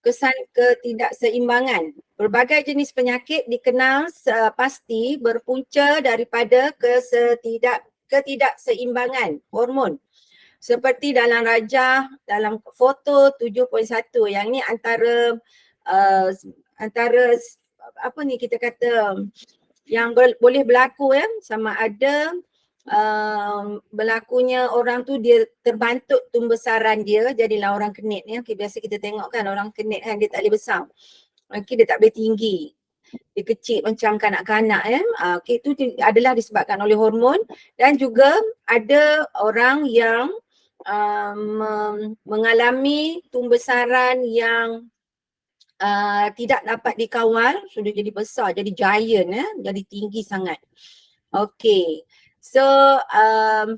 kesan ketidakseimbangan. Berbagai jenis penyakit dikenal pasti berpunca daripada ketidakseimbangan hormon. Seperti dalam rajah, dalam foto 7.1, yang ni antara apa ni kita kata yang boleh berlaku ya, sama ada berlakunya orang tu dia terbantut tumbesaran dia jadilah orang kenit ya. Okay, biasa kita tengok kan orang kenit kan dia tak boleh besar. Okay, dia tak boleh tinggi. Dia kecil macam kanak-kanak ya. Okay, itu adalah disebabkan oleh hormon, dan juga ada orang yang mengalami tumbesaran yang tidak dapat dikawal, sudah jadi besar, jadi giant ya, jadi tinggi sangat. Okey. So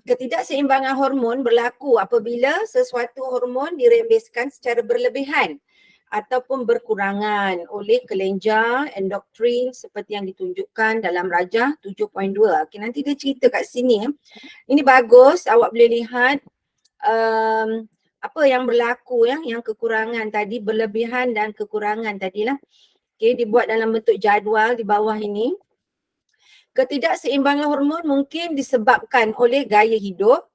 ketidakseimbangan hormon berlaku apabila sesuatu hormon dirembeskan secara berlebihan ataupun berkurangan oleh kelenjar endokrin seperti yang ditunjukkan dalam rajah 7.2. Okay, nanti dia cerita kat sini. Ini bagus, awak boleh lihat apa yang berlaku ya, yang kekurangan tadi, berlebihan dan kekurangan tadilah. Okay, dibuat dalam bentuk jadual di bawah ini. Ketidakseimbangan hormon mungkin disebabkan oleh gaya hidup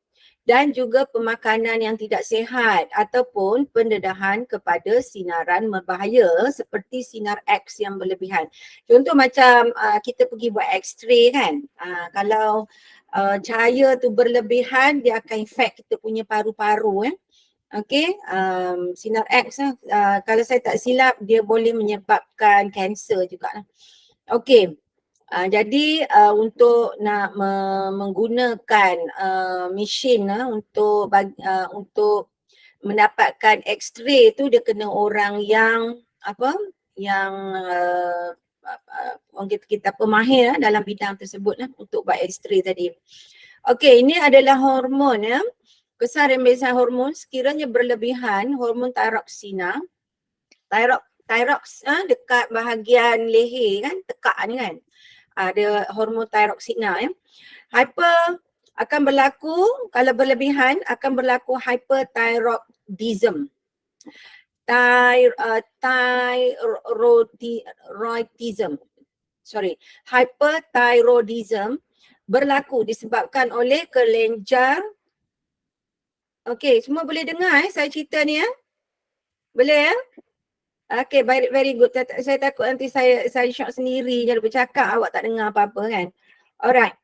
dan juga pemakanan yang tidak sihat ataupun pendedahan kepada sinaran berbahaya seperti sinar X yang berlebihan. Contoh macam kita pergi buat X-ray kan, kalau cahaya tu berlebihan dia akan infect kita punya paru-paru. Okey, sinar X kalau saya tak silap dia boleh menyebabkan kanser juga. Okey. Jadi untuk nak menggunakan mesin untuk mendapatkan X-ray tu dia kena orang yang orang kita pemahir dalam bidang tersebut untuk buat X-ray tadi. Okey, ini adalah hormon ya. Kesan rembesan hormon sekiranya berlebihan, hormon thyroxina. Thyrox dekat bahagian leher kan, tekak ni kan. Ada hormon thyroxina ya. Hyper akan berlaku, kalau berlebihan akan berlaku hyperthyroidism. Hyperthyroidism berlaku disebabkan oleh kelenjar. Okey, semua boleh dengar saya cerita ni ya? Boleh ya? Okay, very good. Saya takut nanti saya shock sendiri je bercakap, awak tak dengar apa-apa kan. Alright.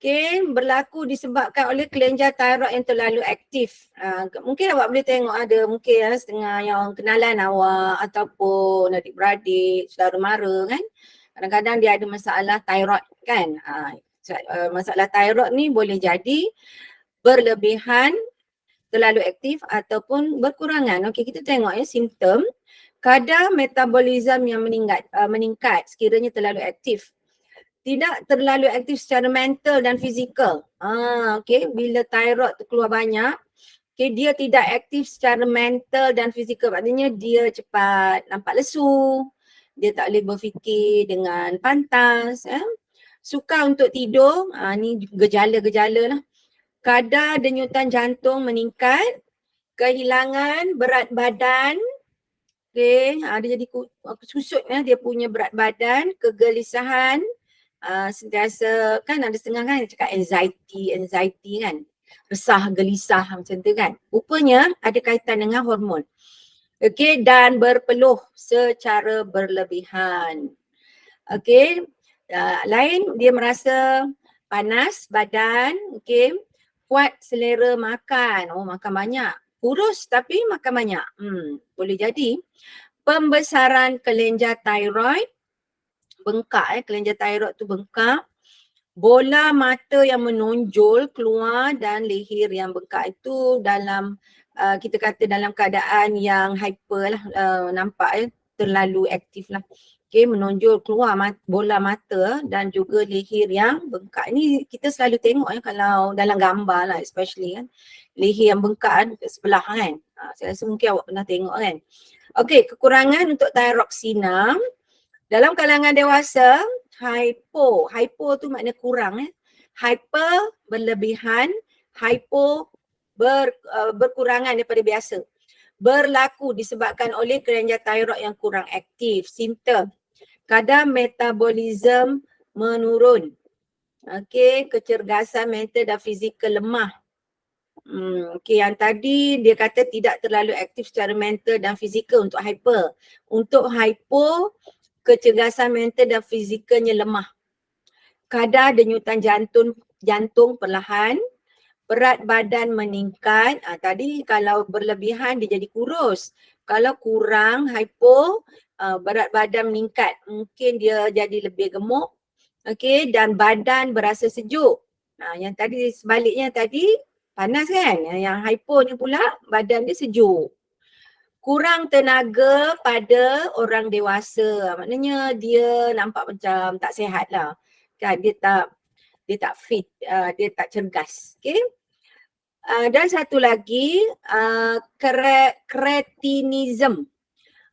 Okay, berlaku disebabkan oleh kelenjar thyroid yang terlalu aktif. Mungkin awak boleh tengok ada mungkin setengah yang kenalan awak ataupun adik-beradik, saudara mara kan. Kadang-kadang dia ada masalah thyroid kan. Masalah thyroid ni boleh jadi berlebihan, terlalu aktif ataupun berkurangan. Okey, kita tengok ya simptom. Kadar metabolisme yang meningkat sekiranya terlalu aktif. Tidak terlalu aktif secara mental dan fizikal. Okey, bila thyroid tu keluar banyak, okey, dia tidak aktif secara mental dan fizikal. Maknanya dia cepat nampak lesu, dia tak boleh berfikir dengan pantas. Sukar untuk tidur, ni gejala-gejala lah. Kadar denyutan jantung meningkat, kehilangan berat badan, okay, dia jadi susut dia punya berat badan, kegelisahan, sentiasa kan ada setengah kan cakap anxiety kan, resah, gelisah macam tu kan. Rupanya ada kaitan dengan hormon. Okay, dan berpeluh secara berlebihan. Okay, lain dia merasa panas badan, okay, kuat selera makan, makan banyak, kurus tapi makan banyak, boleh jadi. Pembesaran kelenjar thyroid, bengkak kelenjar thyroid tu bengkak, bola mata yang menonjol keluar dan leher yang bengkak itu dalam kita kata dalam keadaan yang hyper lah, nampak terlalu aktif lah. Okay, menonjol keluar bola mata dan juga leher yang bengkak. Ini kita selalu tengok kalau dalam gambar lah especially kan. Leher yang bengkak kan sebelah kan. Saya rasa mungkin awak pernah tengok kan. Okay, kekurangan untuk thyroxina. Dalam kalangan dewasa, hypo tu makna kurang hyper berlebihan, hypo berkurangan daripada biasa. berlaku disebabkan oleh kelenjar thyroid yang kurang aktif. Simptom, kadar metabolisme menurun. Okey, kecergasan mental dan fizikal lemah. Okey, yang tadi dia kata tidak terlalu aktif secara mental dan fizikal untuk hyper. Untuk hypo, kecergasan mental dan fizikalnya lemah. Kadar denyutan jantung perlahan, berat badan meningkat. Tadi kalau berlebihan dia jadi kurus. Kalau kurang, hypo, berat badan meningkat. Mungkin dia jadi lebih gemuk. Okey, dan badan berasa sejuk. Yang tadi sebaliknya tadi panas kan? Yang hypo ni pula badan dia sejuk. Kurang tenaga pada orang dewasa. Maknanya dia nampak macam tak sihat lah. Kan dia tak fit, dia tak cergas. Okay. Dan satu lagi, kretinism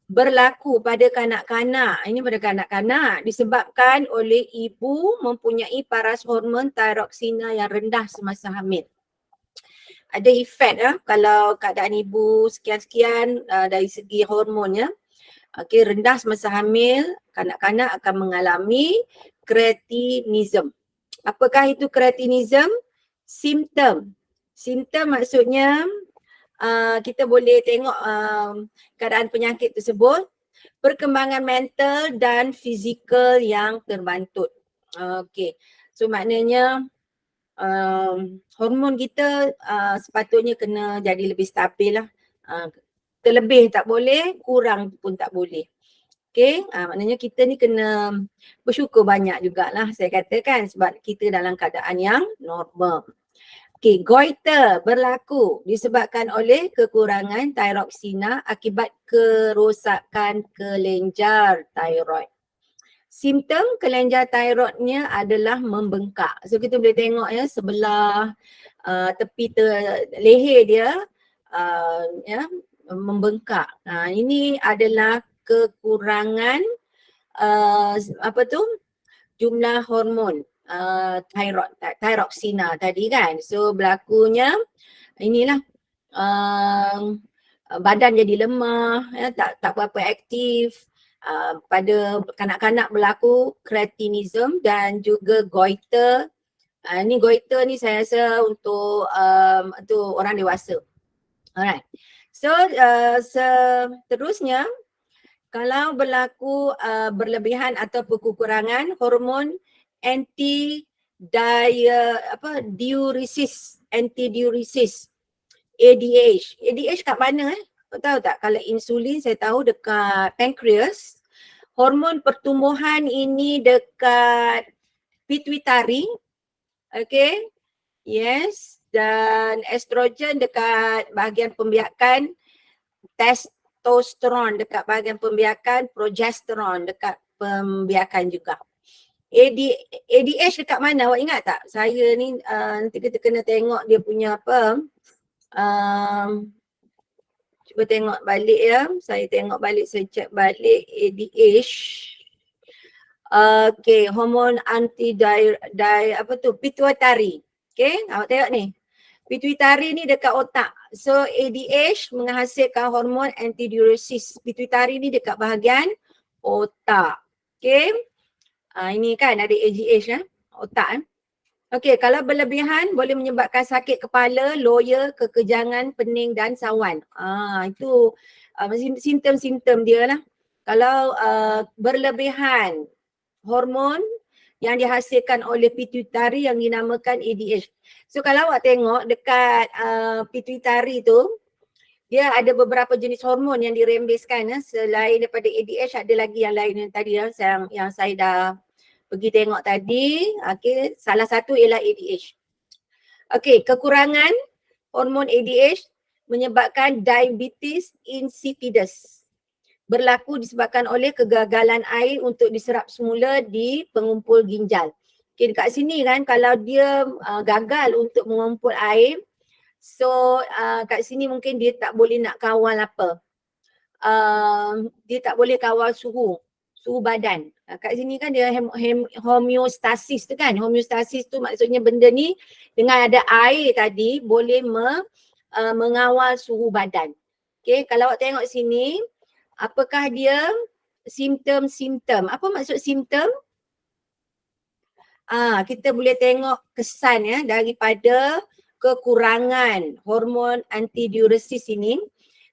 berlaku pada kanak-kanak. Ini pada kanak-kanak disebabkan oleh ibu mempunyai paras hormon thyroxina yang rendah semasa hamil. Ada efek kalau keadaan ibu sekian-sekian dari segi hormonnya. Okey, rendah semasa hamil, kanak-kanak akan mengalami kretinism. Apakah itu kretinism? Simptom. Simptom maksudnya kita boleh tengok keadaan penyakit tersebut, perkembangan mental dan fizikal yang terbantut. Okey, so maknanya hormon kita sepatutnya kena jadi lebih stabil lah. Terlebih tak boleh, kurang pun tak boleh. Okay, maknanya kita ni kena bersyukur banyak jugalah saya katakan sebab kita dalam keadaan yang normal. Okay, goiter berlaku disebabkan oleh kekurangan thyroxina akibat kerosakan kelenjar thyroid. Simptom kelenjar thyroidnya adalah membengkak. So kita boleh tengok ya sebelah tepi leher dia membengkak. Ini adalah kekurangan jumlah hormon thyroxina tadi kan. So berlakunya inilah badan jadi lemah, tak berapa aktif. Pada kanak-kanak berlaku kretinism dan juga goiter. Ni goiter ni saya rasa untuk orang dewasa. Alright. So seterusnya kalau berlaku berlebihan atau kekurangan hormon antidiuresis, ADH. ADH kat mana Kau tahu tak? Kalau insulin saya tahu dekat pankreas. Hormon pertumbuhan ini dekat pituitari. Okay. Yes. Dan estrogen dekat bahagian pembiakan. Testosteron dekat bahagian pembiakan. Progesteron dekat pembiakan juga. ADH dekat mana? Awak ingat tak? Saya ni nanti kita kena tengok dia punya apa. Cuba tengok balik ya. Saya tengok balik, saya cek balik ADH. Okay, hormon pituitari. Okay, awak tengok ni. Pituitari ni dekat otak. So ADH menghasilkan hormon antidiuresis. Pituitari ni dekat bahagian otak. Okay. Ini kan ada ADH otak. Okey, kalau berlebihan boleh menyebabkan sakit kepala, loya, kekejangan, pening dan sawan. Itu simptom-simptom dia lah. Kalau berlebihan hormon yang dihasilkan oleh pituitari yang dinamakan ADH. So kalau awak tengok dekat pituitari tu, dia ada beberapa jenis hormon yang dirembeskan. Selain daripada ADH ada lagi yang lain yang tadi yang saya dah pergi tengok tadi. Okay, salah satu ialah ADH. Okay, kekurangan hormon ADH menyebabkan diabetes insipidus. Berlaku disebabkan oleh kegagalan air untuk diserap semula di pengumpul ginjal. Okay, dekat sini kan kalau dia gagal untuk mengumpul air, so kat sini mungkin dia tak boleh nak kawal apa. Dia tak boleh kawal suhu badan. Kat sini kan dia homeostasis tu kan. Homeostasis tu maksudnya benda ni dengan ada air tadi boleh mengawal suhu badan. Okay, kalau awak tengok sini, apakah dia simptom-simptom? Apa maksud simptom? Kita boleh tengok kesan ya daripada kekurangan hormon antidiuresis ini,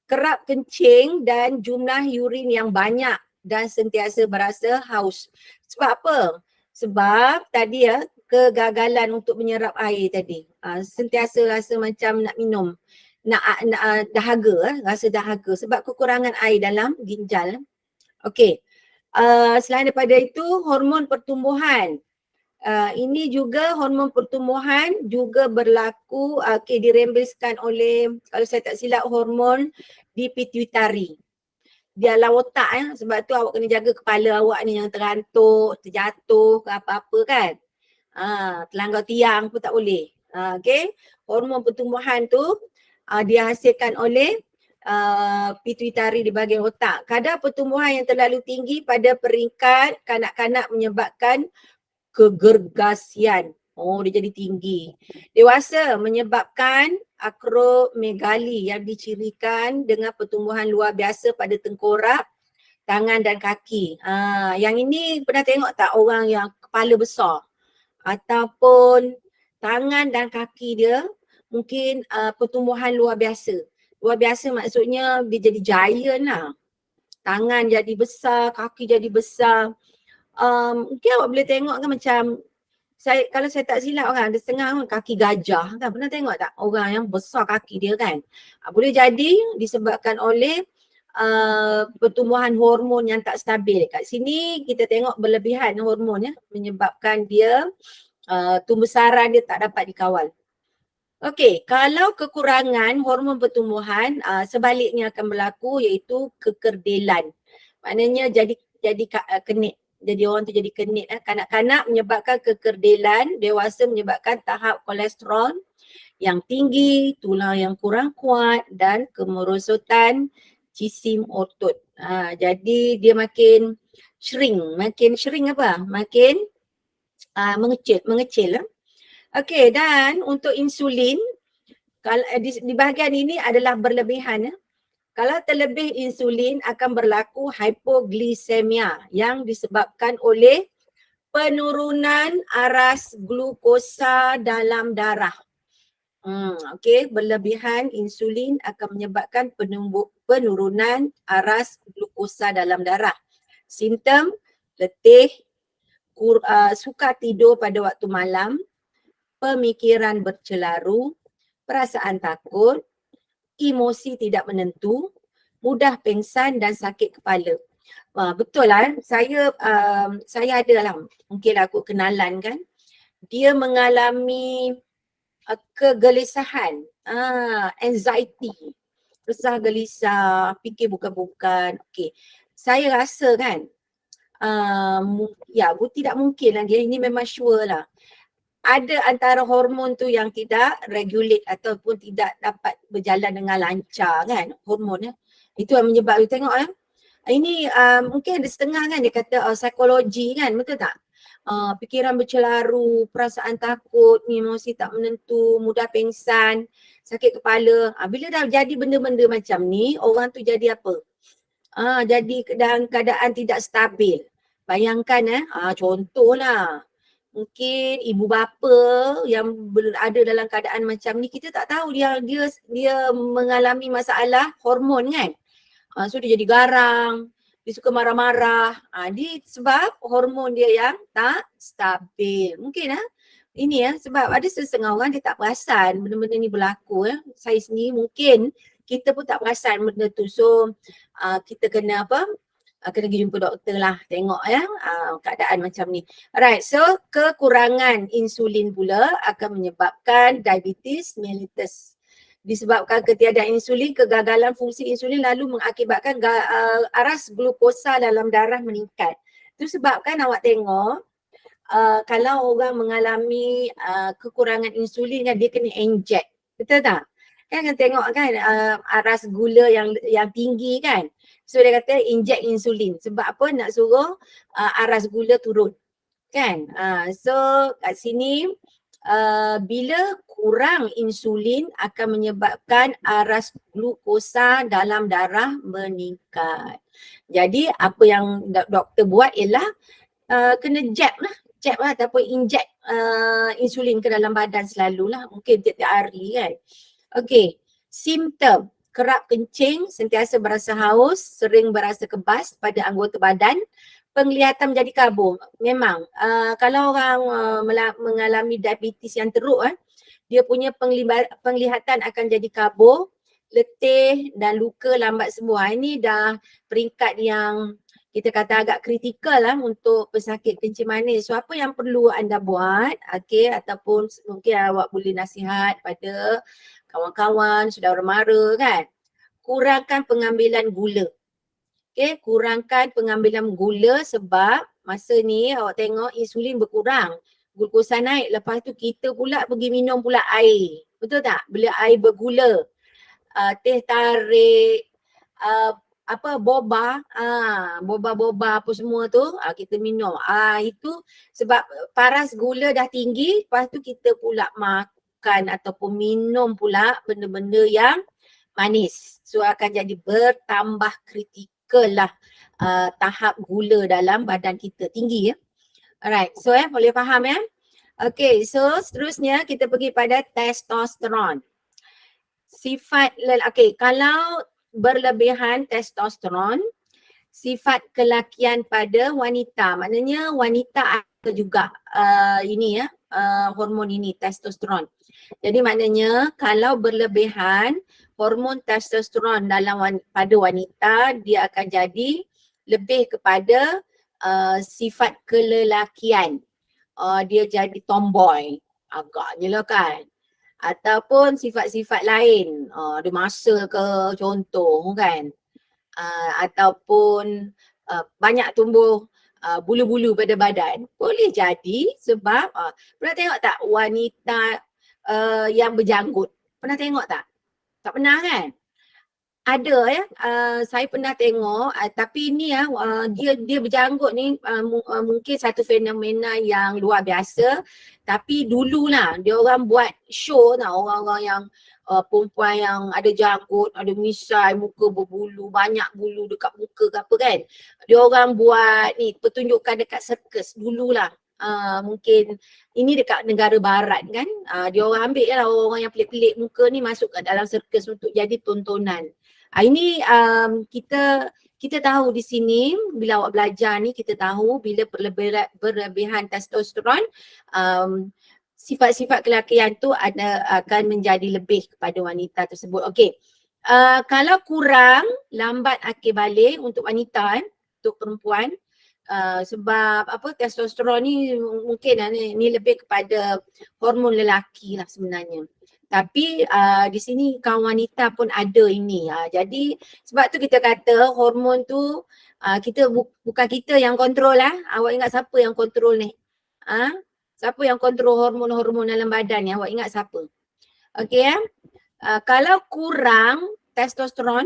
kerap kencing dan jumlah urin yang banyak dan sentiasa berasa haus. Sebab apa? Sebab tadi ya, kegagalan untuk menyerap air tadi. Sentiasa rasa macam nak minum. Nak dahaga, rasa dahaga sebab kekurangan air dalam ginjal. Okey. Selain daripada itu, hormon pertumbuhan. Ini juga hormon pertumbuhan juga berlaku dirembeskan oleh, kalau saya tak silap, hormon di pituitari. Di dalam otak sebab tu awak kena jaga kepala awak ni yang terantuk, terjatuh ke apa-apa kan. Terlanggar tiang pun tak boleh. Okay. Hormon pertumbuhan tu dihasilkan oleh pituitari di bahagian otak. Kadar pertumbuhan yang terlalu tinggi pada peringkat kanak-kanak menyebabkan kegergasian. Dia jadi tinggi. Dewasa menyebabkan akromegali yang dicirikan dengan pertumbuhan luar biasa pada tengkorak, tangan dan kaki. Yang ini pernah tengok tak orang yang kepala besar ataupun tangan dan kaki dia mungkin pertumbuhan luar biasa. Luar biasa maksudnya dia jadi giant lah. Tangan jadi besar, kaki jadi besar. Mungkin awak boleh tengok kan macam kalau saya tak silap orang ada setengah kaki gajah kan, pernah tengok tak orang yang besar kaki dia kan. Boleh jadi disebabkan oleh pertumbuhan hormon yang tak stabil. Kat sini kita tengok berlebihan hormon ya, menyebabkan dia tumbesaran dia tak dapat dikawal. Okey, kalau kekurangan hormon pertumbuhan sebaliknya akan berlaku iaitu kekerdelan. Maknanya jadi kenit. Jadi orang tu jadi kenit. Kanak-kanak menyebabkan kekerdelan, dewasa menyebabkan tahap kolesterol yang tinggi, tulang yang kurang kuat dan kemerosotan jisim otot. Jadi dia makin shrink apa? Makin mengecil. Okey, dan untuk insulin, kalau di bahagian ini adalah berlebihan. Kalau terlebih insulin akan berlaku hypoglycemia yang disebabkan oleh penurunan aras glukosa dalam darah. Okey, berlebihan insulin akan menyebabkan penurunan aras glukosa dalam darah. Simptom letih, sukar tidur pada waktu malam, pemikiran bercelaru, perasaan takut, emosi tidak menentu, mudah pengsan dan sakit kepala. Betul lah, saya ada lah, mungkin aku kenalan kan, dia mengalami kegelisahan, anxiety, resah gelisah, fikir bukan-bukan. Okey, saya rasa kan, tidak mungkin lah dia, ini memang sure lah. Ada antara hormon tu yang tidak regulate ataupun tidak dapat berjalan dengan lancar kan, hormon ya. Itu yang menyebabkan, tengok ya. Ini mungkin ada setengah kan dia kata psikologi kan, betul tak? Fikiran bercelaru, perasaan takut, emosi tak menentu, mudah pengsan, sakit kepala. Bila dah jadi benda-benda macam ni, orang tu jadi apa? Jadi dalam keadaan tidak stabil. Bayangkan contohlah, mungkin ibu bapa yang berada dalam keadaan macam ni, kita tak tahu dia mengalami masalah hormon kan. So dia jadi garang, dia suka marah-marah. Sebab hormon dia yang tak stabil. Mungkin ini sebab ada setengah orang dia tak perasan benda-benda ni berlaku. Saya sendiri mungkin kita pun tak perasan benda tu. So kita kena kena pergi jumpa doktor lah, tengok keadaan macam ni. Alright, so kekurangan insulin pula akan menyebabkan diabetes mellitus. Disebabkan ketiadaan insulin, kegagalan fungsi insulin lalu mengakibatkan aras glukosa dalam darah meningkat. Itu sebabkan awak tengok kalau orang mengalami kekurangan insulin kan, dia kena inject, betul tak? Kan tengok kan aras gula yang tinggi kan. So dia kata inject insulin. Sebab apa? Nak suruh aras gula turun. Kan? So kat sini bila kurang insulin akan menyebabkan aras glukosa dalam darah meningkat. Jadi apa yang doktor buat ialah kena jab lah ataupun inject insulin ke dalam badan selalulah, mungkin tiap-tiap hari kan. Okey, simptom kerap kencing, sentiasa berasa haus, sering berasa kebas pada anggota badan, penglihatan menjadi kabur. Memang kalau orang mengalami diabetes yang teruk dia punya penglihatan akan jadi kabur, letih dan luka lambat sembuh. Ini dah peringkat yang kita kata agak kritikal lah untuk pesakit kencing manis. So apa yang perlu anda buat, okey, ataupun mungkin awak boleh nasihat pada kawan-kawan, saudara mara kan, kurangkan pengambilan gula. Okay, kurangkan pengambilan gula sebab masa ni awak tengok insulin berkurang, glukosa naik, lepas tu kita pula pergi minum pula air. Betul tak? Bila air bergula, teh tarik, boba, boba-boba apa semua tu kita minum. Itu sebab paras gula dah tinggi, lepas tu kita pula makan ataupun minum pula benda-benda yang manis. So akan jadi bertambah kritikal lah tahap gula dalam badan kita tinggi ya. Alright, so boleh faham ya. Okay, so seterusnya kita pergi pada testosteron. Sifat kalau berlebihan testosteron, sifat kelakian pada wanita, maknanya wanita ada juga hormon ini testosteron. Jadi maknanya kalau berlebihan hormon testosteron pada wanita, dia akan jadi lebih kepada sifat kelelakian. Dia jadi tomboy agaknya lah kan. Ataupun sifat-sifat lain, ada masa ke contoh kan. Ataupun banyak tumbuh bulu-bulu pada badan. Boleh jadi sebab pernah tengok tak wanita yang berjanggut? Pernah tengok tak? Tak pernah kan? Ada ya, saya pernah tengok tapi ni dia berjanggut ni mungkin satu fenomena yang luar biasa, tapi dululah dia orang buat show orang-orang yang perempuan yang ada janggut, ada misai, muka berbulu, banyak bulu dekat muka ke apa kan. Dia orang buat ni pertunjukan dekat sirkus dululah. Mungkin ini dekat negara barat kan, dia orang ambil lah orang yang pelik-pelik muka ni masuk ke dalam sirkus untuk jadi tontonan. Ini kita tahu di sini bila awak belajar ni kita tahu bila berlebihan testosteron sifat-sifat kelakian tu akan menjadi lebih kepada wanita tersebut. Okey. Kalau kurang lambat akil balik untuk wanita untuk perempuan sebab testosteron ni mungkin ni lebih kepada hormon lelaki lah sebenarnya. Tapi di sini kaum wanita pun ada ini. Jadi sebab tu kita kata hormon tu bukan kita yang kontrol lah. Awak ingat siapa yang kontrol ni? Siapa yang kontrol hormon-hormon dalam badan ni? Awak ingat siapa? Okey ya. Kalau kurang testosteron,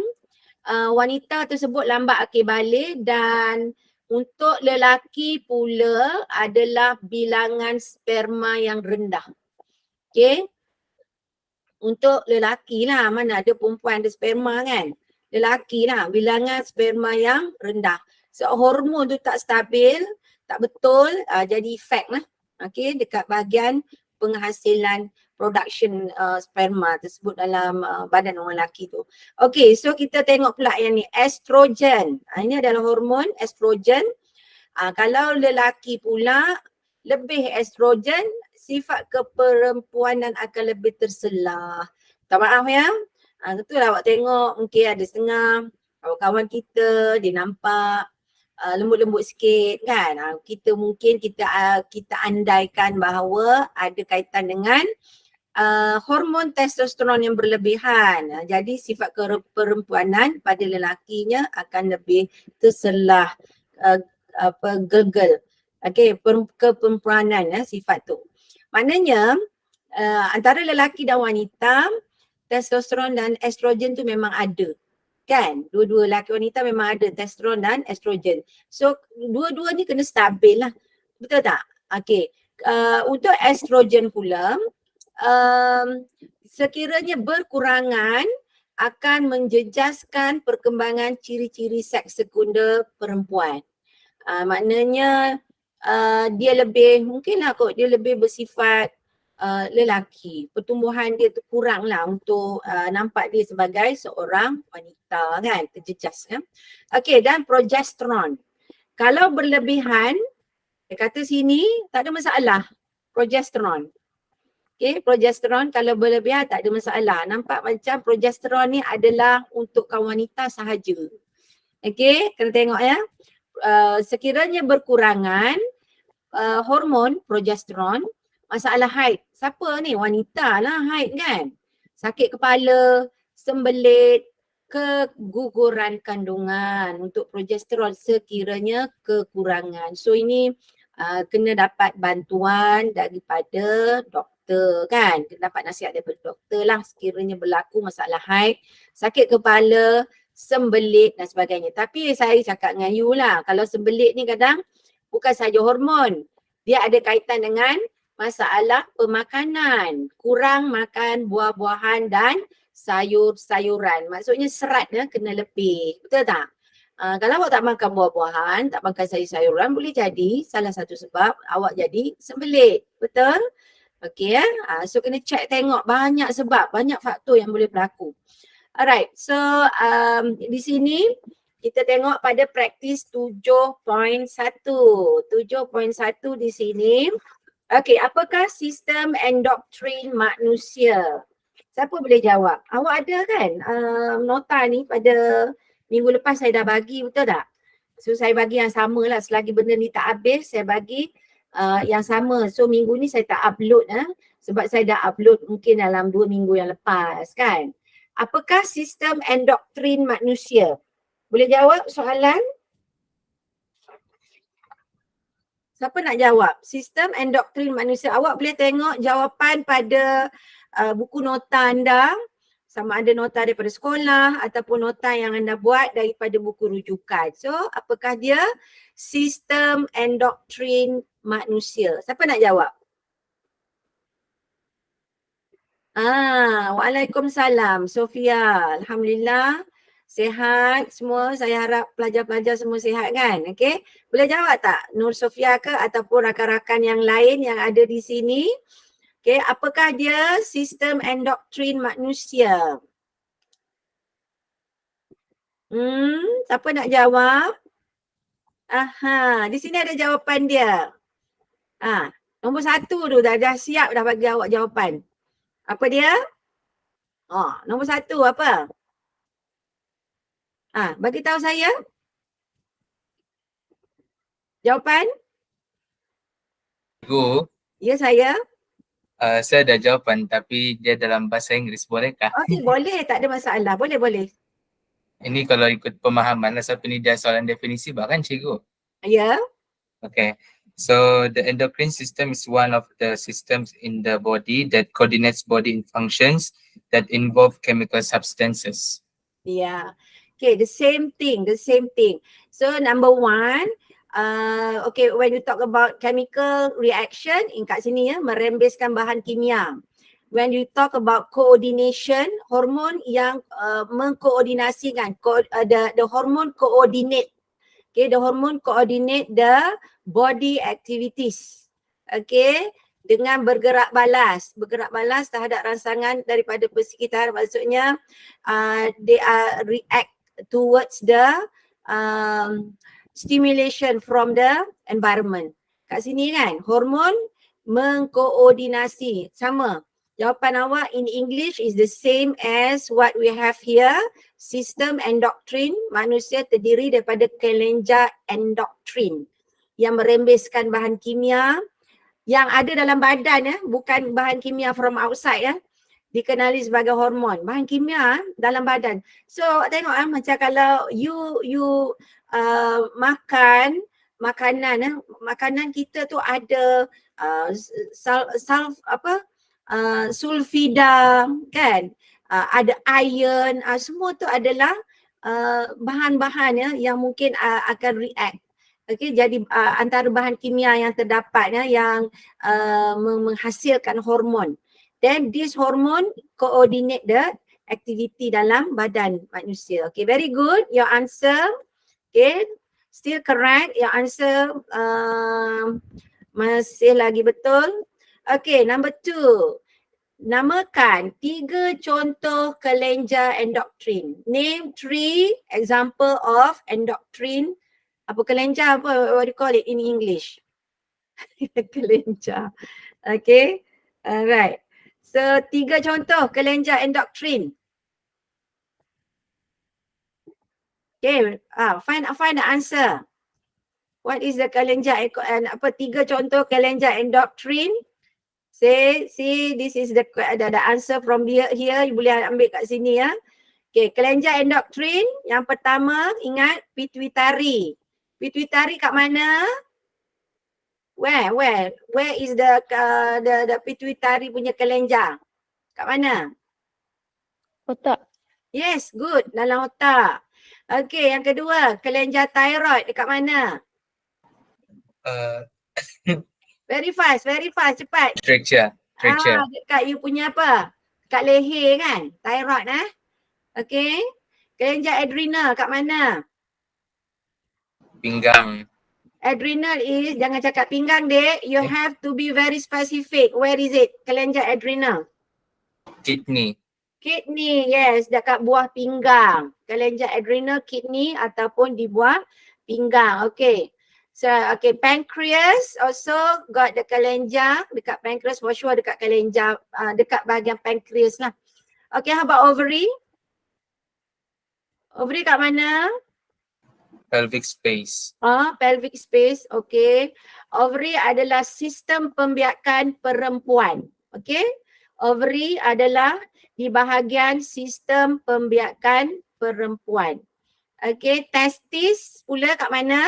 wanita tersebut lambat akil balik dan untuk lelaki pula adalah bilangan sperma yang rendah. Okey. Untuk lelaki lah, mana ada perempuan ada sperma kan. Lelaki lah, bilangan sperma yang rendah. So hormon tu tak stabil, tak betul, jadi efek lah. Okay, dekat bahagian penghasilan production sperma tersebut dalam badan orang lelaki tu. Okay, so kita tengok pula yang ni, estrogen. Ini adalah hormon estrogen. Kalau lelaki pula lebih estrogen, sifat keperempuanan akan lebih terselah. Tak maaf ya. Itulah awak tengok mungkin ada setengah kawan-kawan kita dia nampak lembut-lembut sikit kan. Kita mungkin kita andaikan bahawa ada kaitan dengan hormon testosteron yang berlebihan. Jadi sifat keperempuanan pada lelakinya akan lebih terselah, gegel. Okey, keperempuanan sifat tu. Maknanya antara lelaki dan wanita testosteron dan estrogen tu memang ada. Kan? Dua-dua lelaki wanita memang ada testosteron dan estrogen. So dua-dua ni kena stabil lah. Betul tak? Okey. Untuk estrogen pula, sekiranya berkurangan akan menjejaskan perkembangan ciri-ciri seks sekunder perempuan. Maknanya dia lebih, mungkinlah kot dia lebih bersifat lelaki. Pertumbuhan dia tu kurang lah untuk nampak dia sebagai seorang wanita kan, terjejas kan. Okey, dan progesteron. Kalau berlebihan, dia kata sini tak ada masalah progesteron. Okay, progesteron kalau berlebihan tak ada masalah. Nampak macam progesteron ni adalah untuk kaum wanita sahaja. Okay, kena tengok ya. Sekiranya berkurangan hormon progesteron, masalah haid. Siapa ni? Wanita lah haid kan. Sakit kepala, sembelit, keguguran kandungan untuk progesteron sekiranya kekurangan. So ini kena dapat bantuan daripada doktor kan. Kena dapat nasihat daripada doktor lah sekiranya berlaku masalah haid, sakit kepala, sembelit dan sebagainya. Tapi saya cakap dengan you lah, kalau sembelit ni kadang bukan saja hormon. Dia ada kaitan dengan masalah pemakanan. Kurang makan buah-buahan dan sayur-sayuran. Maksudnya seratnya kena lebih. Betul tak? Kalau awak tak makan buah-buahan, tak makan sayur-sayuran, boleh jadi salah satu sebab awak jadi sembelit. Betul? Okey ya. So kena check tengok banyak sebab, banyak faktor yang boleh berlaku. Alright, so di sini kita tengok pada praktis 7.1. 7.1 di sini. Okey, apakah sistem endokrin manusia? Siapa boleh jawab? Awak ada kan nota ni pada minggu lepas saya dah bagi, betul tak? So saya bagi yang sama lah, selagi benda ni tak habis saya bagi yang sama. So minggu ni saya tak upload sebab saya dah upload mungkin dalam 2 minggu yang lepas kan. Apakah sistem endokrin manusia? Boleh jawab soalan? Siapa nak jawab? Sistem endokrin manusia. Awak boleh tengok jawapan pada buku nota anda, sama ada nota daripada sekolah ataupun nota yang anda buat daripada buku rujukan. So, apakah dia sistem endokrin manusia? Siapa nak jawab? Waalaikumsalam Sofia. Alhamdulillah sihat semua. Saya harap pelajar-pelajar semua sihat kan? Okey. Boleh jawab tak Nur Sofia ke ataupun rakan-rakan yang lain yang ada di sini? Okey, apakah dia sistem endokrin manusia? Siapa nak jawab? Di sini ada jawapan dia. Nombor 1 tu dah siap dah bagi awak jawapan. Apa dia? Nombor 1 apa? Bagi tahu saya. Jawapan? Cikgu. Ya saya. Saya ada jawapan tapi dia dalam bahasa Inggeris, bolehkah? Okey, boleh, tak ada masalah. Boleh. Ini kalau ikut pemahaman lah, sebab ini dia soalan definisi bahkan cikgu. Ya. Okay. So the endocrine system is one of the systems in the body that coordinates body functions that involve chemical substances. Yeah. Okay, the same thing. So number 1, okay, when you talk about chemical reaction, kat sini ya, merembeskan bahan kimia. When you talk about coordination, hormon yang mengkoordinasikan, the hormone coordinate. Okay, the hormone coordinate the body activities. Okay, dengan bergerak balas terhadap rangsangan daripada persekitar, maksudnya they are react towards the stimulation from the environment. Kat sini kan, hormon mengkoordinasi, sama. Jawapan awak in English is the same as what we have here. Sistem endokrin manusia terdiri daripada kelenjar endokrin yang merembeskan bahan kimia yang ada dalam badan bukan bahan kimia from outside dikenali sebagai hormon, bahan kimia dalam badan. So tengok macam kalau you makan makanan kita tu ada sulfida kan, ada iron, semua tu adalah bahan-bahan yang mungkin akan react Okey, jadi antara bahan kimia yang terdapat yang menghasilkan hormon. Then this hormone coordinate the activity dalam badan manusia. Okay, very good. Your answer, okay, still correct. Your answer masih lagi betul. Okay, number 2. Namakan 3 contoh kelenjar endokrin. Name 3 example of endokrin. Apa kelenjar, apa what do you call it in English? Kelenjar. Okay. Alright. So 3 contoh kelenjar endokrin. Okay. Find the answer. What is the kelenjar and 3 contoh kelenjar endokrin? See, this is the answer from here. You boleh ambil kat sini ya. Okay, kelenjar endokrin yang pertama ingat pituitari. Pituitari kat mana? Where is the pituitari punya kelenjar? Kat mana? Otak. Yes, good. Dalam otak. Okay, yang kedua, kelenjar thyroid dekat mana? Very fast, cepat. Trachea. Dekat you punya apa? Dekat leher kan? Thyroid Okay. Kelenjar adrenal kat mana? Pinggang. Adrenal is, jangan cakap pinggang dek. You have to be very specific. Where is it? Kelenjar adrenal. Kidney. Kidney, yes, dekat buah pinggang. Kelenjar adrenal, kidney ataupun di buah pinggang. Okay. So, okay, pancreas also got the kelenjar dekat pancreas for sure, dekat kelenjar, dekat bahagian pancreas lah. Okay, how about ovary? Ovary kat mana? Pelvic space. Pelvic space, okay. Ovary adalah sistem pembiakan perempuan. Okay. Ovary adalah di bahagian sistem pembiakan perempuan. Okay. Testis pula kat mana?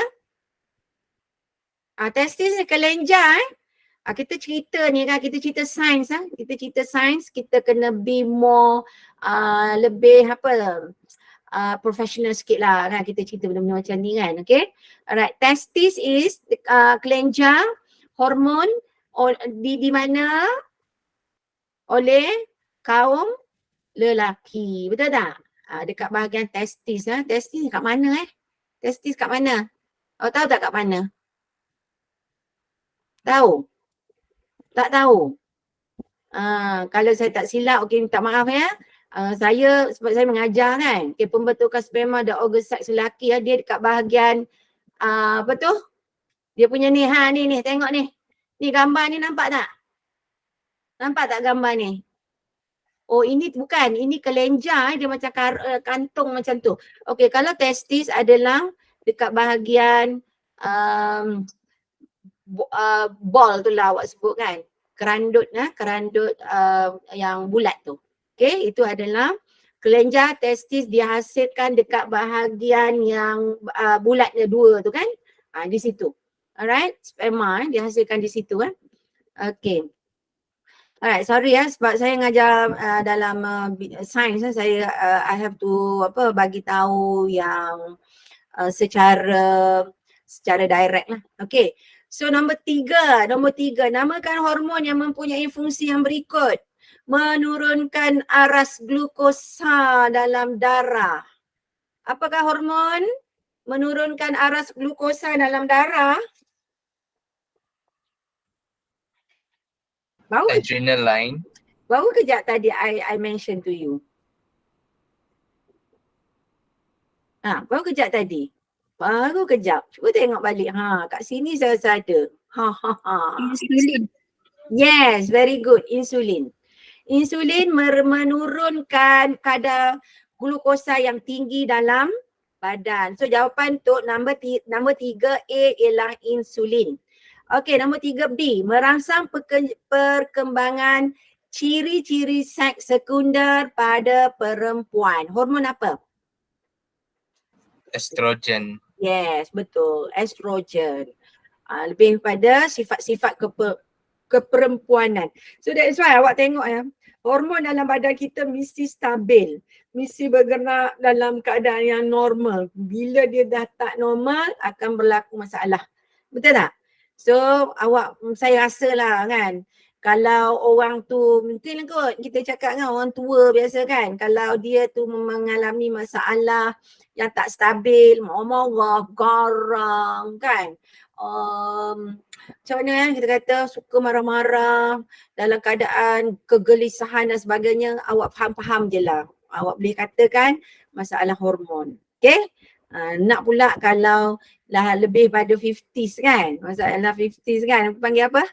Testis ni kelenjar kita cerita ni kan, kita cerita sains kita kena be more lebih professional sikit lah kan, kita cerita benda-benda macam ni kan, okay. Alright, testis is kelenjar hormon di mana oleh kaum lelaki, betul tak? Dekat bahagian testis testis kat mana testis kat mana? Tahu tak kat mana? Tahu? Tak tahu? Kalau saya tak silap, okay, minta maaf ya. Saya sebab saya mengajar kan, okay, pembentukan sperma dan organ seks lelaki dia dekat bahagian apa tu? Dia punya ni ni tengok ni. Ni gambar ni nampak tak? Nampak tak gambar ni? Oh ini bukan, ini kelenjar dia macam kantung macam tu. Okey, kalau testis adalah dekat bahagian ball tu lah awak sebut kan. Kerandut yang bulat tu. Okay, itu adalah kelenjar testis dihasilkan dekat bahagian yang bulatnya 2 tu kan. Di situ. Alright, sperma dihasilkan di situ kan. Okay. Alright, sorry sebab saya mengajar dalam sains saya I have to bagi tahu yang secara direct lah. Okay. So nombor 3, namakan hormon yang mempunyai fungsi yang berikut. Menurunkan aras glukosa dalam darah. Apakah hormon menurunkan aras glukosa dalam darah? Adrenaline. Baru kejap tadi I mention to you. Baru kejap tadi. Baru kejap. Cuba tengok balik. Kat sini saya rasa ada. Insulin. Yes, very good. Insulin. Insulin menurunkan kadar glukosa yang tinggi dalam badan. So jawapan untuk nombor 3A ialah insulin. Okey, nombor 3B, merangsang perkembangan ciri-ciri seks sekunder pada perempuan. Hormon apa? Estrogen. Yes, betul. Estrogen. Lebih pada sifat-sifat keperempuanan. So that's why awak tengok ya, hormon dalam badan kita mesti stabil, mesti bergerak dalam keadaan yang normal. Bila dia dah tak normal akan berlaku masalah. Betul tak? So saya rasa lah kan, kalau orang tu mungkin kot kita cakap dengan orang tua biasa kan, kalau dia tu mengalami masalah yang tak stabil, marah-marah, garang kan, macam mana kita kata suka marah-marah, dalam keadaan kegelisahan dan sebagainya, awak faham-faham je lah. Awak boleh katakan masalah hormon. Okay? Nak pula kalau lah lebih pada 50s kan, masalah 50s kan, panggil apa?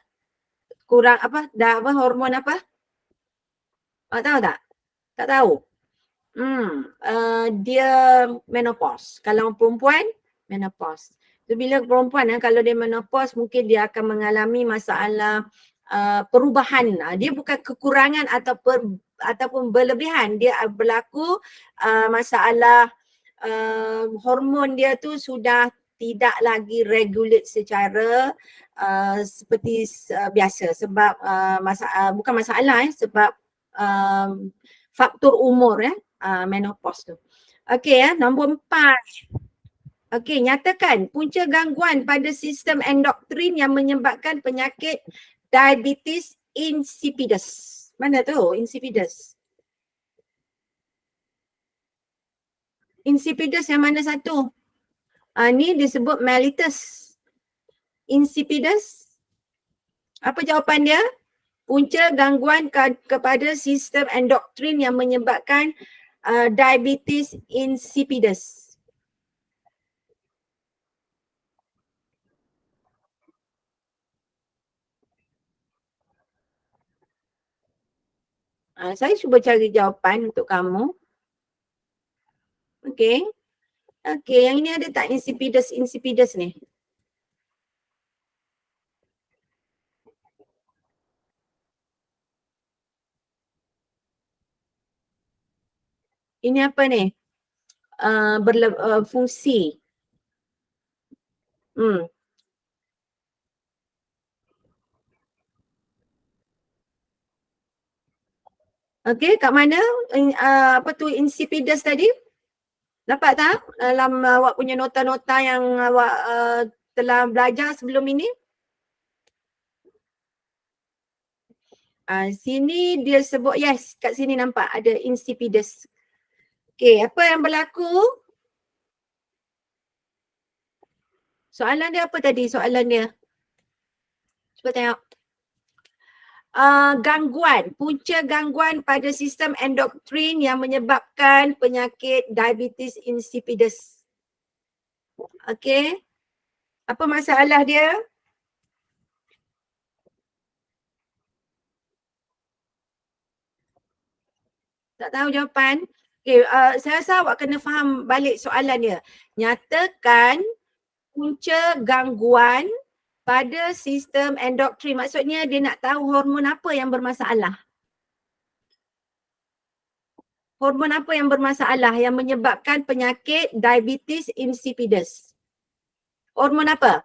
Kurang apa? Dah apa? Hormon apa? Awak tahu tak? Tak tahu? Dia menopause. Kalau perempuan, menopause. So, bila perempuan kalau dia menopause, mungkin dia akan mengalami masalah perubahan. Dia bukan kekurangan ataupun berlebihan. Dia berlaku masalah hormon dia tu sudah tidak lagi regulate secara seperti biasa sebab bukan masalah sebab faktor umur menopause tu. Okey nombor 4. Okey, nyatakan punca gangguan pada sistem endokrin yang menyebabkan penyakit diabetes insipidus. Mana tu insipidus? Insipidus yang mana satu? Ni disebut mellitus. Insipidus. Apa jawapan dia? Punca gangguan kepada sistem endokrin yang menyebabkan diabetes insipidus. Saya cuba cari jawapan untuk kamu. Okey. Okey, yang ini ada tak insipidus ni? Ini apa ni? Fungsi. Okey, kat mana? Apa tu insipidus tadi? Dapat tak dalam awak punya nota-nota yang awak telah belajar sebelum ini? Sini dia sebut, yes, kat sini nampak ada insipidus. Okey, apa yang berlaku? Soalan dia apa tadi soalan dia? Cuba tengok. Gangguan, punca gangguan pada sistem endokrin yang menyebabkan penyakit diabetes insipidus. Okey. Apa masalah dia? Tak tahu jawapan? Okay, saya rasa awak kena faham balik soalan dia. Nyatakan punca gangguan pada sistem endokrin. Maksudnya dia nak tahu hormon apa yang bermasalah. Hormon apa yang bermasalah yang menyebabkan penyakit diabetes insipidus? Hormon apa?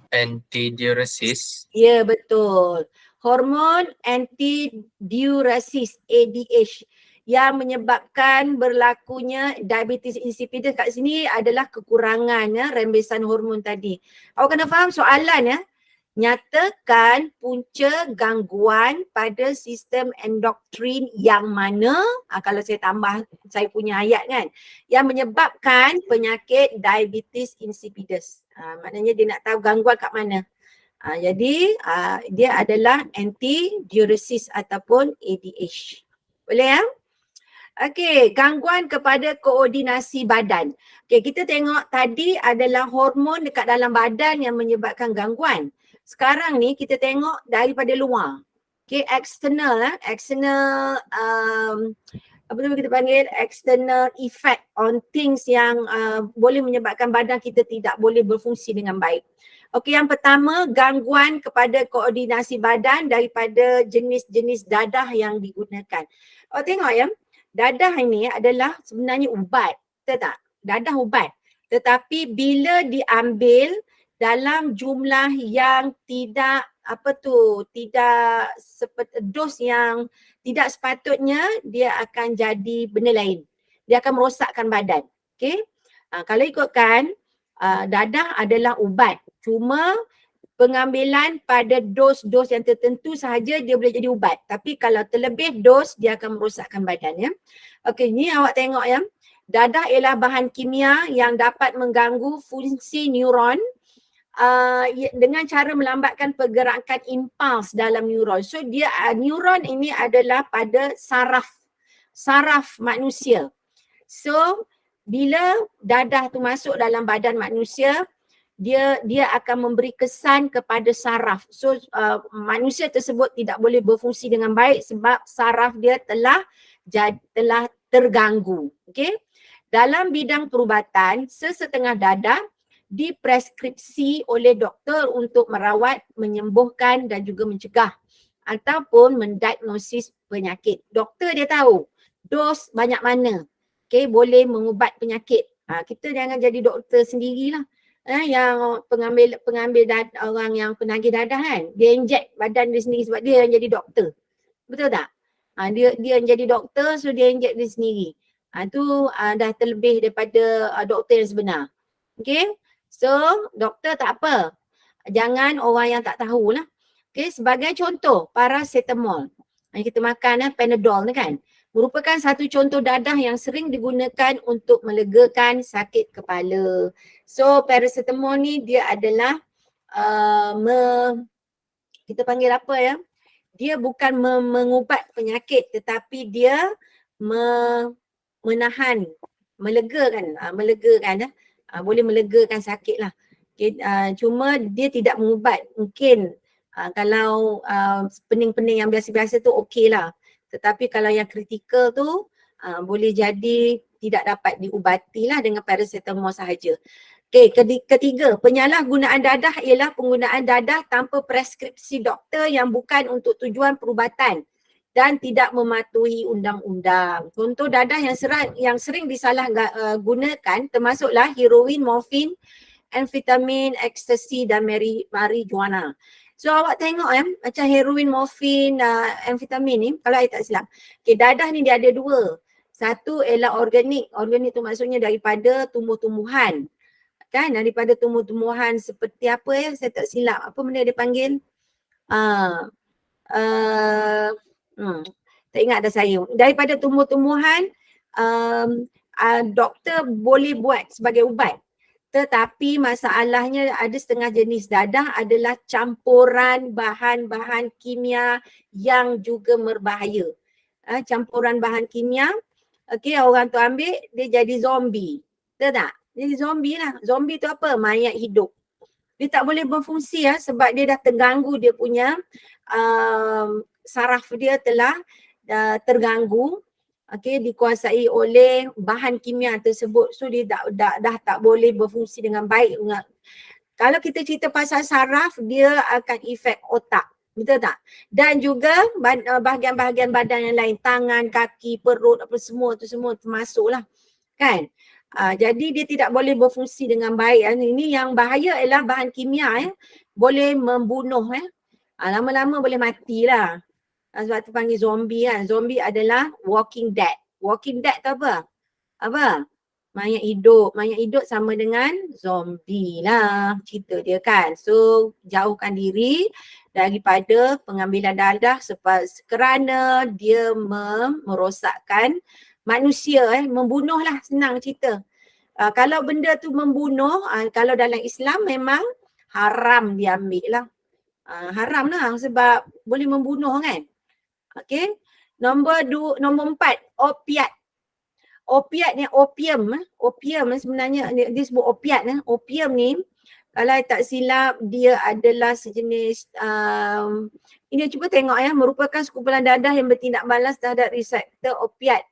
Antidiuresis. Ya, betul. Hormon antidiuresis ADH yang menyebabkan berlakunya diabetes insipidus kat sini adalah kekurangan rembesan hormon tadi. Awak kena faham soalan ya. Nyatakan punca gangguan pada sistem endokrin yang mana, kalau saya tambah saya punya ayat kan, yang menyebabkan penyakit diabetes insipidus. Maknanya dia nak tahu gangguan kat mana. Jadi dia adalah antidiuresis ataupun ADH. Boleh ya? Okey, gangguan kepada koordinasi badan. Okey, kita tengok tadi adalah hormon dekat dalam badan yang menyebabkan gangguan. Sekarang ni kita tengok daripada luar. Okey, external apa tu kita panggil external effect on things yang boleh menyebabkan badan kita tidak boleh berfungsi dengan baik. Okey, yang pertama gangguan kepada koordinasi badan daripada jenis-jenis dadah yang digunakan. Tengok ya, dadah ini adalah sebenarnya ubat, betul tak? Dadah ubat. Tetapi bila diambil dalam jumlah yang tidak tidak dos yang tidak sepatutnya, dia akan jadi benda lain. Dia akan merosakkan badan. Okey. Kalau ikutkan dadah adalah ubat. Cuma pengambilan pada dos-dos yang tertentu sahaja dia boleh jadi ubat. Tapi kalau terlebih dos, dia akan merosakkan badan ya. Okey, ni awak tengok ya. Dadah ialah bahan kimia yang dapat mengganggu fungsi neuron dengan cara melambatkan pergerakan impuls dalam neuron. So dia neuron ini adalah pada saraf manusia. So bila dadah tu masuk dalam badan manusia, dia akan memberi kesan kepada saraf. So manusia tersebut tidak boleh berfungsi dengan baik sebab saraf dia telah terganggu. Okey. Dalam bidang perubatan, sesetengah dadah dipreskripsi oleh doktor untuk merawat, menyembuhkan dan juga mencegah ataupun mendiagnosis penyakit. Doktor dia tahu dos banyak mana. Okey, boleh mengubat penyakit. Kita jangan jadi doktor sendirilah. Yang pengambil orang yang penagih dadah kan, dia inject badan dia sendiri sebab dia yang jadi doktor. Betul tak? Dia yang jadi doktor, so dia inject dia sendiri. Tu dah terlebih daripada doktor yang sebenar. Okay, so doktor tak apa. Jangan orang yang tak tahulah. Okay, sebagai contoh paracetamol. Kita makan Panadol ni kan, merupakan satu contoh dadah yang sering digunakan untuk melegakan sakit kepala. So paracetamol ni dia adalah kita panggil apa ya? Dia bukan mengubat penyakit tetapi dia menahan, melegakan, boleh melegakan sakit lah. Okay, cuma dia tidak mengubat. Mungkin kalau pening-pening yang biasa-biasa tu okey lah. Tetapi kalau yang kritikal tu boleh jadi tidak dapat diubati lah dengan paracetamol sahaja. Okey, ketiga, penyalahgunaan dadah ialah penggunaan dadah tanpa preskripsi doktor yang bukan untuk tujuan perubatan dan tidak mematuhi undang-undang. Contoh dadah yang sering disalahgunakan termasuklah heroin, morfin, amfetamin, ekstasi dan marijuana. So awak tengok macam heroin, morfin, amfetamin ni, kalau saya tak silap. Okay, dadah ni dia ada dua. Satu ialah organik. Organik tu maksudnya daripada tumbuh-tumbuhan. Kan, daripada tumbuh-tumbuhan seperti apa ya, saya tak silap. Apa benda dia panggil? Tak ingat dah saya. Daripada tumbuh-tumbuhan, doktor boleh buat sebagai ubat. Tetapi masalahnya ada setengah jenis dadah adalah campuran bahan-bahan kimia yang juga berbahaya. Campuran bahan kimia, okey, orang tu ambil, dia jadi zombie. Betul tak? Jadi zombie lah. Zombie tu apa? Mayat hidup. Dia tak boleh berfungsi sebab dia dah terganggu, dia punya saraf dia telah terganggu. Okay, dikuasai oleh bahan kimia tersebut. So dia dah tak boleh berfungsi dengan baik. Kalau kita cerita pasal saraf, dia akan efek otak. Betul tak? Dan juga bahagian-bahagian badan yang lain, tangan, kaki, perut, apa semua tu semua termasuklah. Kan? Jadi dia tidak boleh berfungsi dengan baik. Ini yang bahaya ialah bahan kimia boleh membunuh. Lama-lama boleh matilah. Sebab tu panggil zombie kan. Zombie adalah walking dead. Walking dead tu apa? Apa? Mayat hidup. Mayat hidup sama dengan zombie lah. Cerita dia kan. So jauhkan diri daripada pengambilan dadah kerana dia merosakkan manusia. Membunuh lah, senang cerita. Kalau benda tu membunuh, kalau dalam Islam memang haram diambil lah. Haram lah sebab boleh membunuh kan. Okey. Nombor 4, opiat. Opiat ni opium sebenarnya dia sebut opiat. Opium ni kalau tak silap dia adalah sejenis ini cuba tengok merupakan sekumpulan dadah yang bertindak balas terhadap reseptor opiat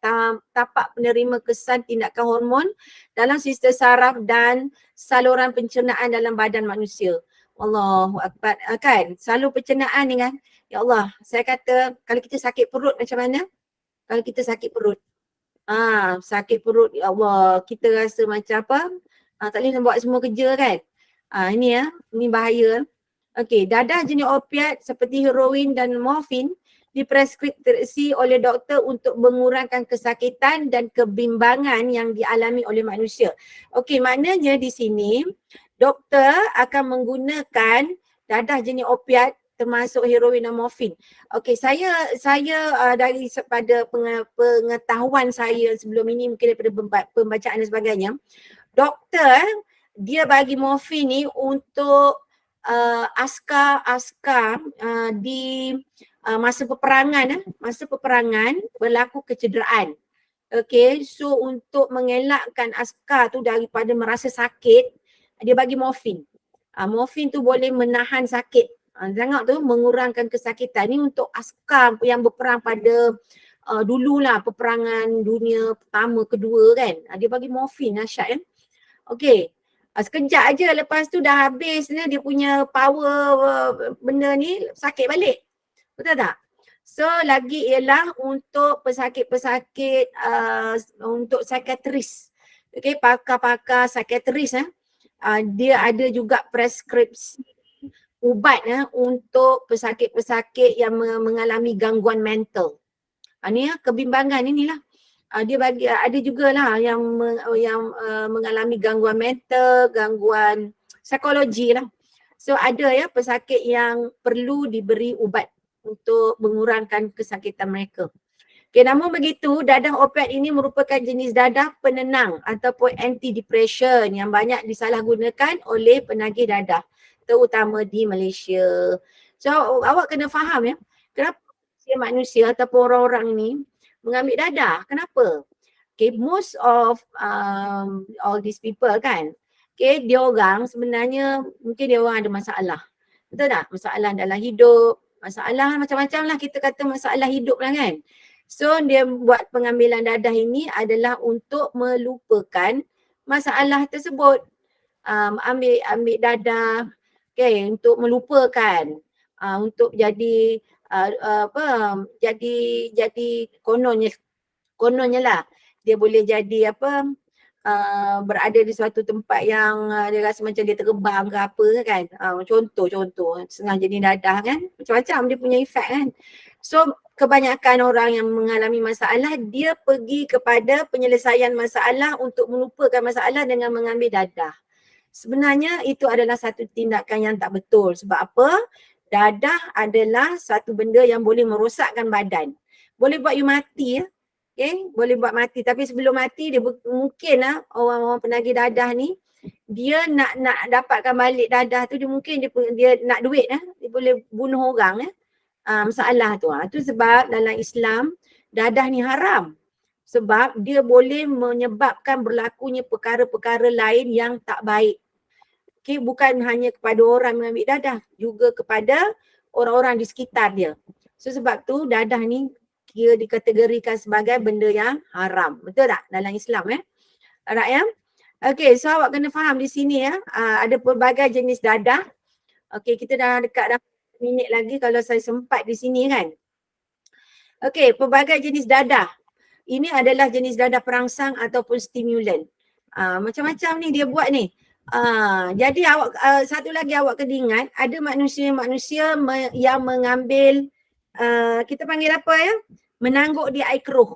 tapak penerima kesan tindakan hormon dalam sistem saraf dan saluran pencernaan dalam badan manusia. Allahu Akbar, kan? Salur pencernaan ni kan. Ya Allah, saya kata kalau kita sakit perut macam mana? Kalau kita sakit perut. Sakit perut, ya Allah, kita rasa macam apa? Tak boleh nak buat semua kerja kan? Ini ya, ini bahaya. Okey, dadah jenis opiat seperti heroin dan morfin dipreskripsi oleh doktor untuk mengurangkan kesakitan dan kebimbangan yang dialami oleh manusia. Okey, maknanya di sini doktor akan menggunakan dadah jenis opiat termasuk heroin dan morfin. Okey, saya dari pada pengetahuan saya sebelum ini, mungkin daripada pembacaan dan sebagainya, doktor dia bagi morfin ni untuk askar di masa peperangan berlaku kecederaan. Okay, so untuk mengelakkan askar tu daripada merasa sakit, dia bagi morfin. Morfin tu boleh menahan sakit. Tengok tu, mengurangkan kesakitan. Ni untuk askar yang berperang pada dululah peperangan dunia pertama, kedua kan. Dia bagi morfin, dahsyat kan. Okay. Sekejap aja lepas tu dah habis dia punya power benda ni, sakit balik. Betul tak? So lagi ialah untuk pesakit-pesakit untuk psikiatris. Okay, pakar-pakar psikiatris dia ada juga preskripsi ubat untuk pesakit-pesakit yang mengalami gangguan mental. Ni kebimbangan inilah. Dia bagi ada jugalah yang mengalami gangguan mental, gangguan psikologi lah. So ada ya pesakit yang perlu diberi ubat untuk mengurangkan kesakitan mereka. Okay, namun begitu, dadah opiat ini merupakan jenis dadah penenang ataupun anti-depression yang banyak disalahgunakan oleh penagih dadah, terutama di Malaysia. So awak kena faham ya, kenapa manusia ataupun orang-orang ni mengambil dadah. Kenapa? Okay, most of all these people kan, okay, dia orang sebenarnya mungkin dia orang ada masalah. Betul tak? Masalah dalam hidup, masalah macam-macam lah, kita kata masalah hidup lah kan. So dia buat pengambilan dadah ini adalah untuk melupakan masalah tersebut. Ambil dadah, okay, untuk melupakan, untuk jadi jadi kononnya lah dia boleh jadi berada di suatu tempat yang dia rasa macam dia terbang ke apa kan, contoh setengah jadi dadah kan, macam-macam dia punya efek kan. So kebanyakan orang yang mengalami masalah, dia pergi kepada penyelesaian masalah untuk melupakan masalah dengan mengambil dadah. Sebenarnya itu adalah satu tindakan yang tak betul. Sebab apa? Dadah adalah satu benda yang boleh merosakkan badan. Boleh buat you mati ya. Okay? Boleh buat mati. Tapi sebelum mati dia mungkin orang-orang penagih dadah ni, dia nak dapatkan balik dadah tu, dia mungkin dia nak duit dia boleh bunuh orang masalah tu. Tu sebab dalam Islam dadah ni haram. Sebab dia boleh menyebabkan berlakunya perkara-perkara lain yang tak baik. Okay, bukan hanya kepada orang mengambil dadah, juga kepada orang-orang di sekitar dia. So sebab tu dadah ni kira dikategorikan sebagai benda yang haram. Betul tak dalam Islam Alright ya. Okay, so awak kena faham di sini ada pelbagai jenis dadah. Okay, kita dah dekat dah minit lagi kalau saya sempat di sini kan. Okay, pelbagai jenis dadah. Ini adalah jenis dadah perangsang ataupun stimulan. Macam-macam ni dia buat ni. Jadi awak satu lagi awak kena ingat, ada manusia-manusia yang mengambil kita panggil apa ya? Menangguk di air keruh.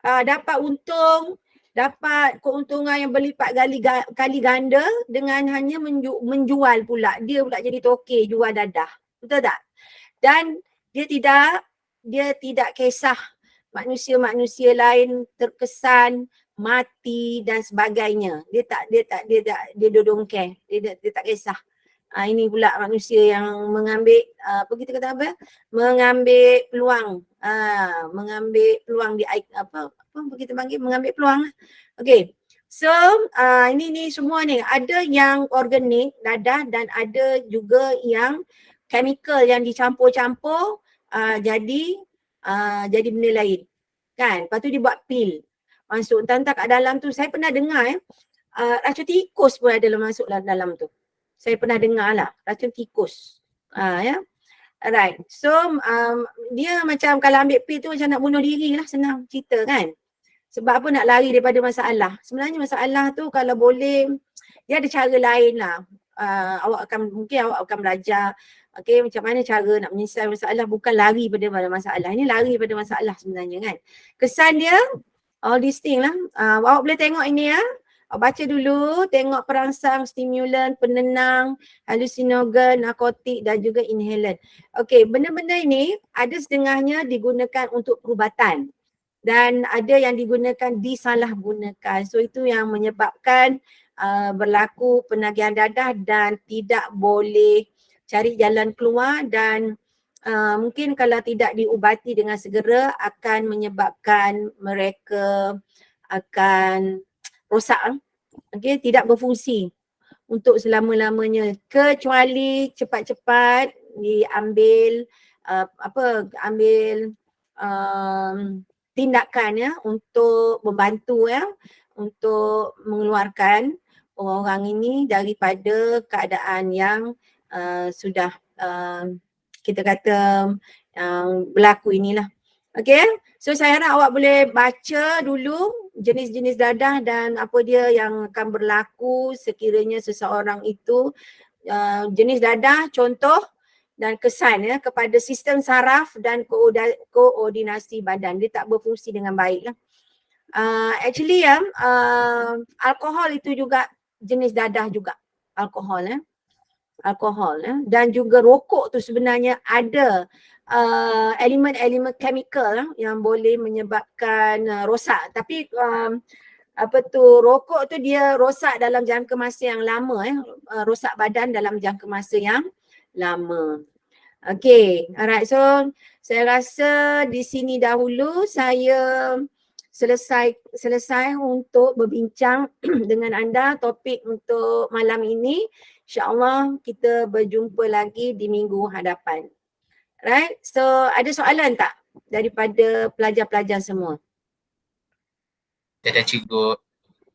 Dapat untung, dapat keuntungan yang berlipat kali ganda dengan hanya menjual pula. Dia pula jadi tokey jual dadah. Betul tak? Dan dia tidak kisah manusia-manusia lain terkesan, mati dan sebagainya. Dia don't care. Dia tak kisah. Ini pula manusia yang mengambil kita kata apa? Mengambil peluang. Mengambil peluang di apa kita panggil mengambil peluang. Okey. So ini semua ni ada yang organik dadah dan ada juga yang chemical yang dicampur-campur jadi benda lain. Kan? Lepas tu dia buat pil. Masuk entah kat dalam tu. Saya pernah dengar racun tikus pun ada masuk dalam tu. Saya pernah dengar lah racun tikus. Ya. Alright. So dia macam kalau ambil pil tu macam nak bunuh diri lah, senang cerita kan. Sebab apa? Nak lari daripada masalah. Sebenarnya masalah tu kalau boleh dia ada cara lain lah. mungkin awak akan belajar macam mana cara nak menyelesaikan masalah, bukan lari pada masalah. Ini lari pada masalah sebenarnya kan. Kesan dia all these things lah. Awak boleh tengok ini ya. Baca dulu, tengok perangsang, stimulan, penenang, halusinogen, narkotik dan juga inhalant. Okey, benda-benda ini ada setengahnya digunakan untuk perubatan dan ada yang digunakan disalahgunakan. So itu yang menyebabkan berlaku penagihan dadah dan tidak boleh cari jalan keluar dan mungkin kalau tidak diubati dengan segera akan menyebabkan mereka akan rosak, tidak berfungsi untuk selama-lamanya kecuali cepat-cepat diambil ambil tindakan ya untuk membantu ya untuk mengeluarkan orang ini daripada keadaan yang sudah kita kata berlaku inilah. Okey, so saya harap awak boleh baca dulu jenis-jenis dadah dan apa dia yang akan berlaku sekiranya seseorang itu jenis dadah, contoh dan kesan ya kepada sistem saraf dan koordinasi badan. Dia tak berfungsi dengan baik lah. Actually ya, alkohol itu juga jenis dadah juga. Alkohol ya. Dan juga rokok tu sebenarnya ada elemen-elemen chemical yang boleh menyebabkan rosak. Tapi rokok tu dia rosak dalam jangka masa yang lama rosak badan dalam jangka masa yang lama. Okay, alright, so saya rasa di sini dahulu saya selesai untuk berbincang dengan anda topik untuk malam ini. InsyaAllah kita berjumpa lagi di minggu hadapan. Right, so ada soalan tak daripada pelajar-pelajar semua? Dadah cikgu.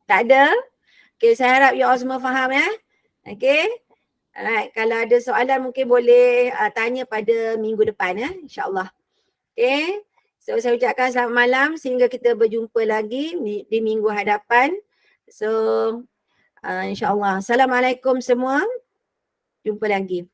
Tak ada? Okay, saya harap you all semua faham ya. Okay. Alright, kalau ada soalan mungkin boleh tanya pada minggu depan ya, insyaAllah. Okay. So saya ucapkan selamat malam sehingga kita berjumpa lagi di minggu hadapan. So insyaAllah. Assalamualaikum semua. Jumpa lagi.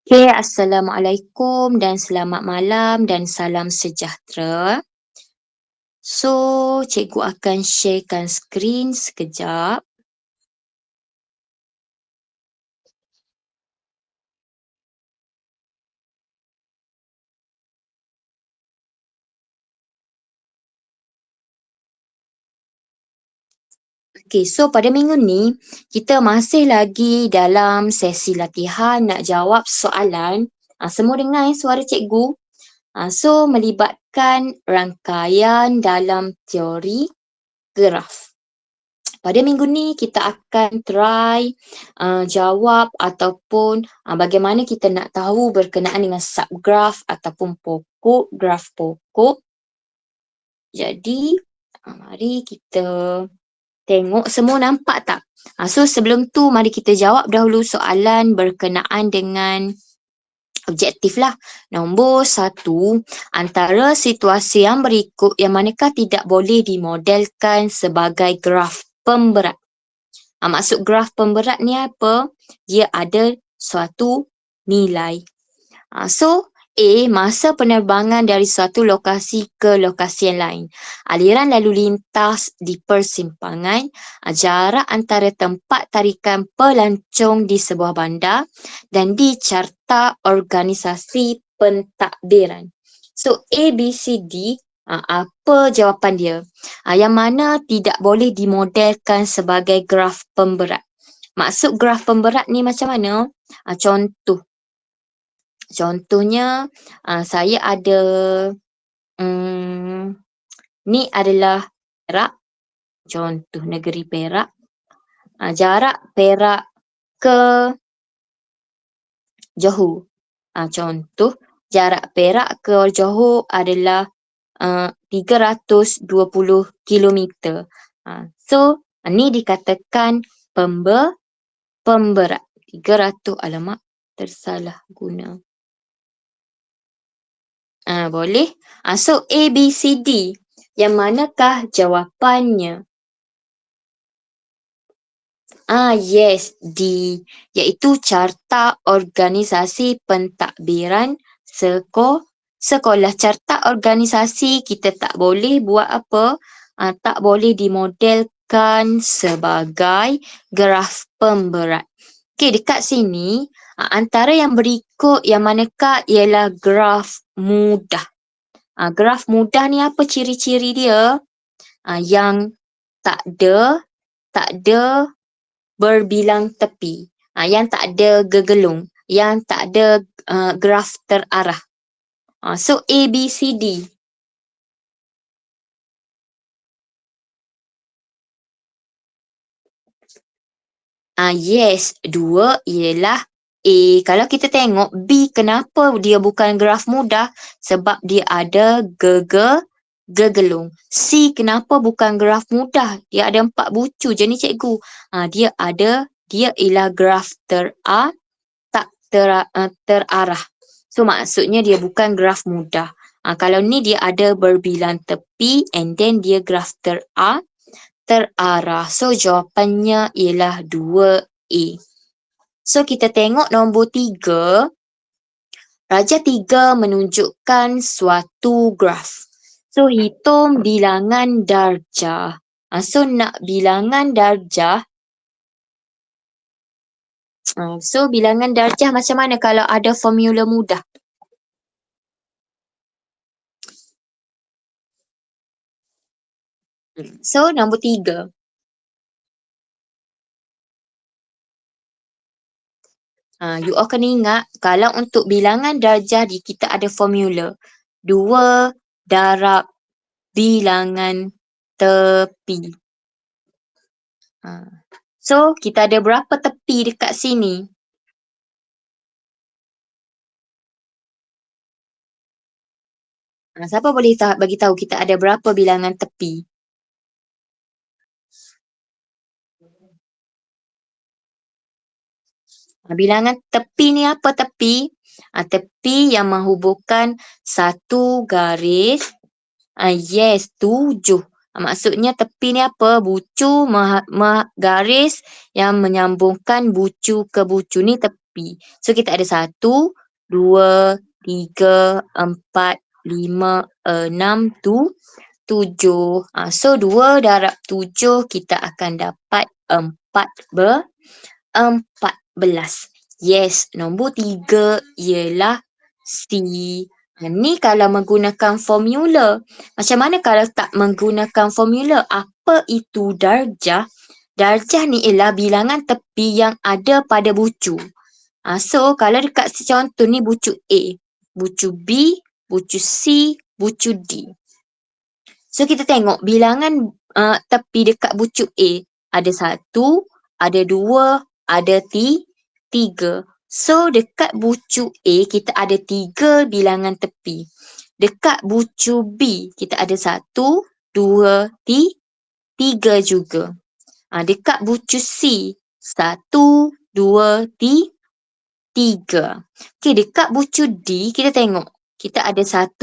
Okay, Assalamualaikum dan selamat malam dan salam sejahtera. So, cikgu akan sharekan skrin sekejap. Okay, so pada minggu ni, kita masih lagi dalam sesi latihan nak jawab soalan. Semua dengar suara cikgu. So, melibatkan rangkaian dalam teori graf. Pada minggu ni, kita akan try jawab ataupun bagaimana kita nak tahu berkenaan dengan subgraf ataupun pokok, graf pokok. Jadi, mari kita tengok semua nampak tak? So sebelum tu mari kita jawab dahulu soalan berkenaan dengan objektif lah. Nombor 1, antara situasi yang berikut yang manakah tidak boleh dimodelkan sebagai graf pemberat. Maksud graf pemberat ni apa? Dia ada suatu nilai. So A, masa penerbangan dari suatu lokasi ke lokasi yang lain. Aliran lalu lintas di persimpangan, jarak antara tempat tarikan pelancong di sebuah bandar dan di carta organisasi pentadbiran. So A, B, C, D, apa jawapan dia? Yang mana tidak boleh dimodelkan sebagai graf pemberat. Maksud graf pemberat ni macam mana? Contohnya, saya ada, ni adalah Perak, contoh negeri Perak. Jarak Perak ke Johor. Contoh, jarak Perak ke Johor adalah 320 kilometer. So, ni dikatakan pemberat. 300, alamak, tersalah guna. Boleh. So A, B, C, D. Yang manakah jawapannya? Yes, D. Iaitu carta organisasi pentadbiran sekolah. Carta organisasi kita tak boleh buat apa? Tak boleh dimodelkan sebagai graf pemberat. Okay, dekat sini, antara yang berikut yang manakah ialah graf mudah. Graf mudah ni apa ciri-ciri dia? Yang tak ada berbilang tepi. Yang tak ada gegelung. Yang tak ada graf terarah. So A, B, C, D. Yes, 2 ialah A. Kalau kita tengok B, kenapa dia bukan graf mudah? Sebab dia ada gegelung. C, kenapa bukan graf mudah? Dia ada 4 bucu je ni cikgu. Dia ialah graf terarah. So maksudnya dia bukan graf mudah. Kalau ni dia ada berbilang tepi and then dia graf terarah. So jawapannya ialah 2A. So kita tengok nombor 3. Raja 3 menunjukkan suatu graf. So hitung bilangan darjah. So nak bilangan darjah. So bilangan darjah macam mana kalau ada formula mudah? So nombor 3. You all kena ingat, kalau untuk bilangan darjah kita ada formula. 2 darab bilangan tepi. So, kita ada berapa tepi dekat sini? Siapa boleh bagi tahu kita ada berapa bilangan tepi? Bilangan tepi ni apa tepi? Tepi yang menghubungkan satu garis. Yes, 7. Maksudnya tepi ni apa? Bucu garis yang menyambungkan bucu ke bucu. Ni tepi. tepi. So kita ada 1, 2, 3, 4, 5, 6, 7. So 2 darab 7 kita akan dapat 14. Yes, nombor 3 ialah C. Ni kalau menggunakan formula. Macam mana kalau tak menggunakan formula? Apa itu darjah? Darjah ni ialah bilangan tepi yang ada pada bucu. So kalau dekat contoh ni bucu A, bucu B, bucu C, bucu D. So kita tengok bilangan tepi dekat bucu A ada 1, ada 2, ada 3. So dekat bucu A kita ada 3 bilangan tepi. Dekat bucu B kita ada 1, 2, 3 juga. Dekat bucu C 1, 2, 3. Okey, dekat bucu D kita tengok kita ada 1,